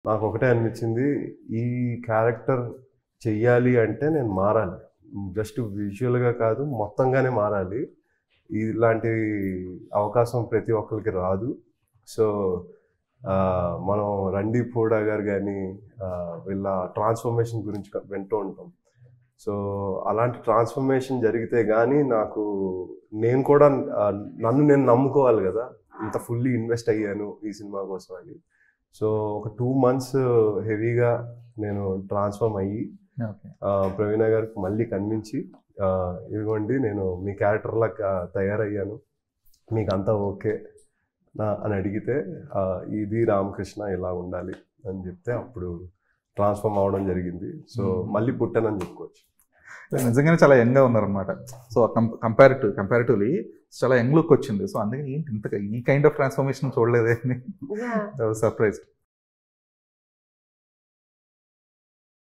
నాకు ఒకటే అనిపించింది, ఈ క్యారెక్టర్ చెయ్యాలి అంటే నేను మారాలి. జస్ట్ విజువల్‌గా కాదు, మొత్తంగానే మారాలి. ఇలాంటి అవకాశం ప్రతి ఒక్కరికి రాదు. సో, మనం 'రణదీప్ హూడా' గారు గాని, వీళ్ళ ట్రాన్స్‌ఫర్మేషన్ గురించి వింటూ ఉంటాం. సో, అలాంటి ట్రాన్స్‌ఫర్మేషన్ జరిగితే గానీ నేను కూడా నన్ను నేను నమ్ముకోవాలి గదా! ఇంత ఫుల్లీ ఇన్వెస్ట్ అయ్యాను ఈ సినిమా కోసం అని. సో, ఒక 2 మంత్స్ హెవీగా నేను ట్రాన్స్‌ఫార్మ్ అయ్యి ప్రవీణ గారికి మళ్ళీ కనిపించి, ఇదిగోండి నేను మీ క్యారెక్టర్‌లా తయారయ్యాను, మీకంతా ఓకే అని అడిగితే, ఇది రామకృష్ణ ఇలా ఉండాలి అని చెప్తే అప్పుడు ట్రాన్స్ఫార్మ్ అవ్వడం జరిగింది. సో, మళ్ళీ పుట్టానని చెప్పుకోవచ్చు. నిజంగానే చాలా యంగ్గా ఉన్నారనమాట. సో కంపారిటివ్లీ చాలా యంగ్ లుక్ వచ్చింది. సో అందుకని ఏంటి ఇంతగా ఈ కైండ్ ఆఫ్ ట్రాన్స్ఫర్మేషన్ చూడలేదే అని సర్ప్రైజ్.